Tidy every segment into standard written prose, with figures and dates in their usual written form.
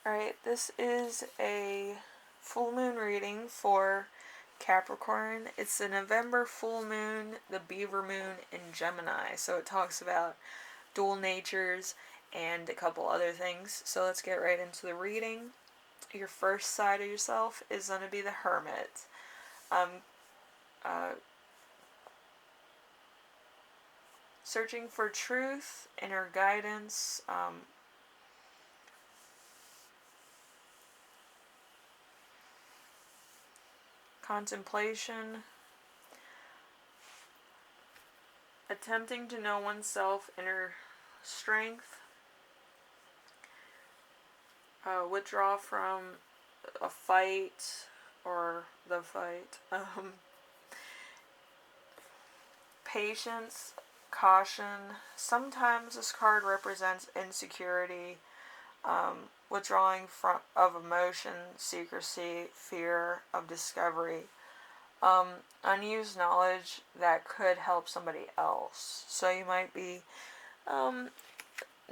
Alright, this is a full moon reading for Capricorn. It's the November full moon, the Beaver moon in Gemini. So it talks about dual natures and a couple other things. So let's get right into the reading. Your first side of yourself is going to be the Hermit. Um, uh, Searching for truth, inner guidance, contemplation, attempting to know oneself, inner strength, withdraw from a fight or the fight, patience, caution. Sometimes this card represents insecurity, withdrawing from of emotion, secrecy, fear of discovery, unused knowledge that could help somebody else. So you might be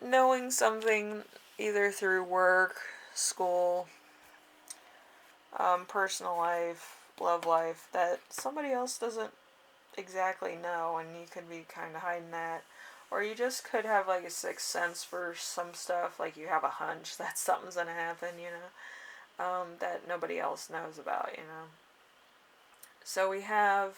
knowing something either through work, school, personal life, love life, that somebody else doesn't exactly know, and you could be kind of hiding that. Or you just could have like a sixth sense for some stuff, like you have a hunch that something's gonna happen, that nobody else knows about. So we have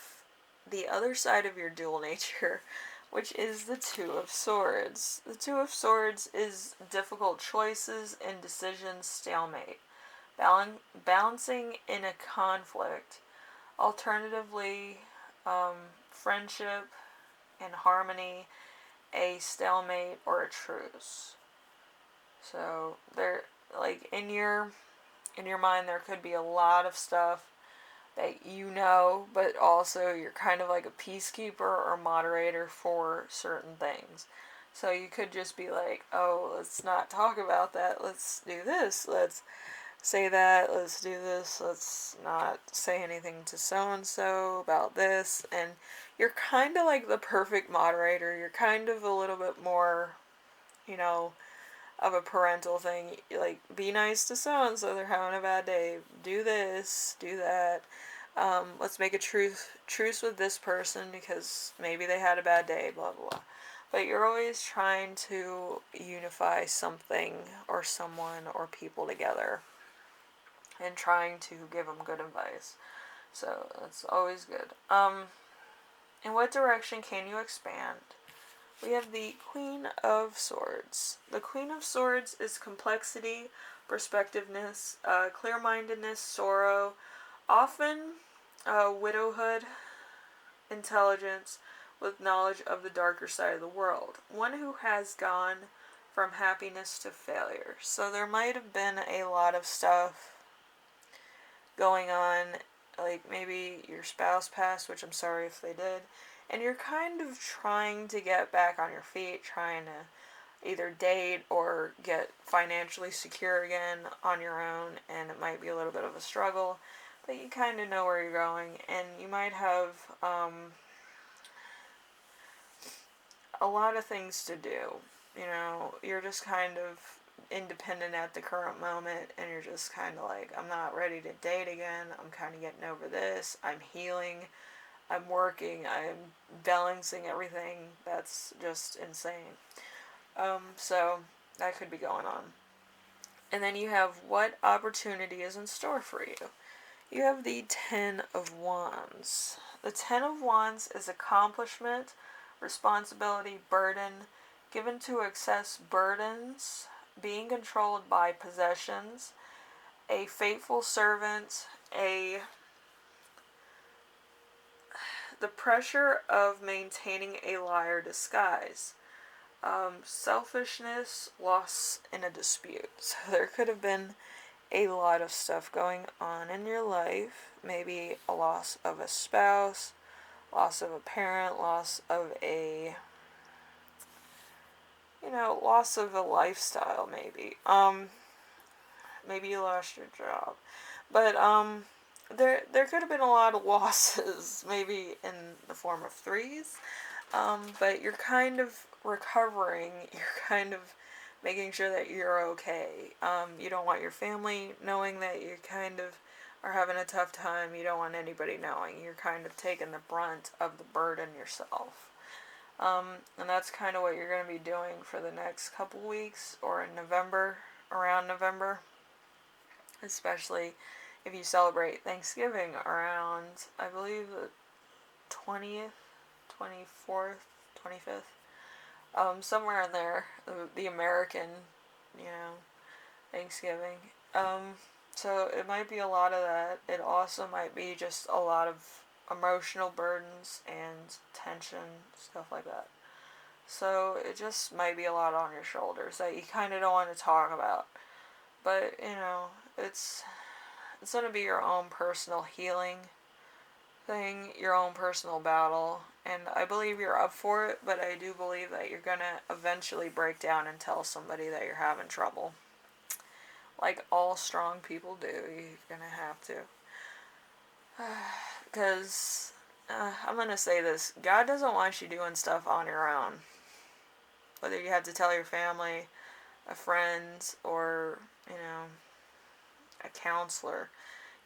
the other side of your dual nature, which is the Two of Swords. The Two of Swords is difficult choices, indecisions, stalemate, balancing in a conflict. Alternatively, friendship and harmony, a stalemate, or a truce. So there, like in your mind, there could be a lot of stuff that but also you're kind of like a peacekeeper or moderator for certain things. So you could just be like, oh, let's not talk about that. Let's do this. Let's say that. Let's do this. Let's not say anything to so and so about this. And you're kind of like the perfect moderator. You're kind of a little bit more, you know, of a parental thing. Like, be nice to so and so. They're having a bad day. Do this. Do that. Let's make a truce with this person because maybe they had a bad day, blah, blah, blah. But you're always trying to unify something or someone or people together and trying to give them good advice. So that's always good. In what direction can you expand? We have the Queen of Swords. The Queen of Swords is complexity, perspectiveness, clear-mindedness, sorrow, often widowhood, intelligence, with knowledge of the darker side of the world. One who has gone from happiness to failure. So there might have been a lot of stuff going on, like maybe your spouse passed, which I'm sorry if they did, and you're kind of trying to get back on your feet, trying to either date or get financially secure again on your own, and it might be a little bit of a struggle, but you kind of know where you're going, and you might have a lot of things to do. You're just kind of independent at the current moment, and you're just kind of like, I'm not ready to date again. I'm kind of getting over this. I'm healing. I'm working. I'm balancing everything. That's just insane. So that could be going on. And then you have what opportunity is in store for you. You have the Ten of Wands. The Ten of Wands is accomplishment, responsibility, burden, given to excess burdens, being controlled by possessions, a faithful servant, the pressure of maintaining a liar disguise, selfishness, loss in a dispute. So there could have been a lot of stuff going on in your life. Maybe a loss of a spouse, loss of a parent, loss of loss of a lifestyle, maybe. Maybe you lost your job. But there could have been a lot of losses, maybe in the form of threes. But you're kind of recovering. You're kind of making sure that you're okay. You don't want your family knowing that you kind of are having a tough time. You don't want anybody knowing. You're kind of taking the brunt of the burden yourself. And that's kind of what you're going to be doing for the next couple weeks, or in November, around November, especially if you celebrate Thanksgiving around, I believe, the 20th, 24th, 25th, somewhere in there, the American, you know, Thanksgiving. So it might be a lot of that. It also might be just a lot of emotional burdens and tension, stuff like that. So it just might be a lot on your shoulders that you kind of don't want to talk about. But, you know, it's going to be your own personal healing thing, your own personal battle, and I believe you're up for it, but I do believe that you're going to eventually break down and tell somebody that you're having trouble. Like all strong people do, you're going to have to. Because, I'm going to say this, God doesn't want you doing stuff on your own. Whether you have to tell your family, a friend, or, you know, a counselor,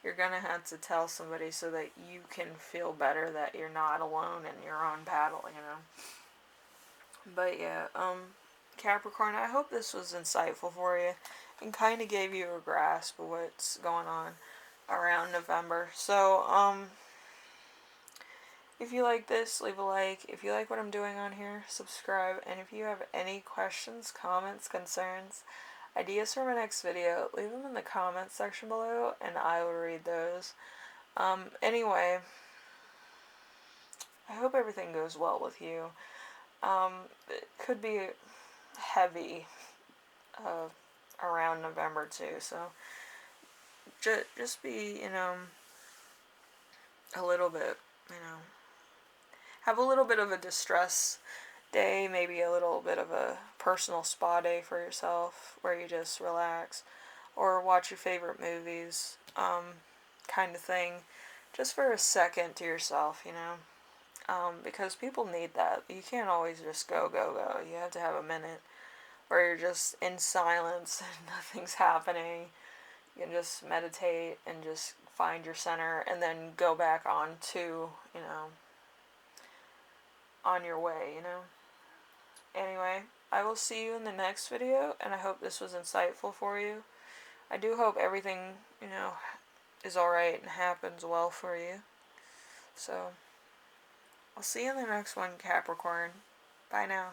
you're going to have to tell somebody so that you can feel better that you're not alone in your own battle, you know. But yeah, Capricorn, I hope this was insightful for you and kind of gave you a grasp of what's going on around November. So, if you like this, leave a like. If you like what I'm doing on here, subscribe. And if you have any questions, comments, concerns, ideas for my next video, leave them in the comments section below and I will read those. Anyway, I hope everything goes well with you. It could be heavy around November too, so just be, you know, a little bit, you know, have a little bit of a distress day, maybe a little bit of a personal spa day for yourself where you just relax or watch your favorite movies, kind of thing, just for a second to yourself, you know. Because people need that. You can't always just go. You have to have a minute where you're just in silence and nothing's happening. You can just meditate and just find your center and then go back on to, you know, on your way, you know. Anyway, I will see you in the next video, and I hope this was insightful for you. I do hope everything, you know, is alright and happens well for you. So, I'll see you in the next one, Capricorn. Bye now.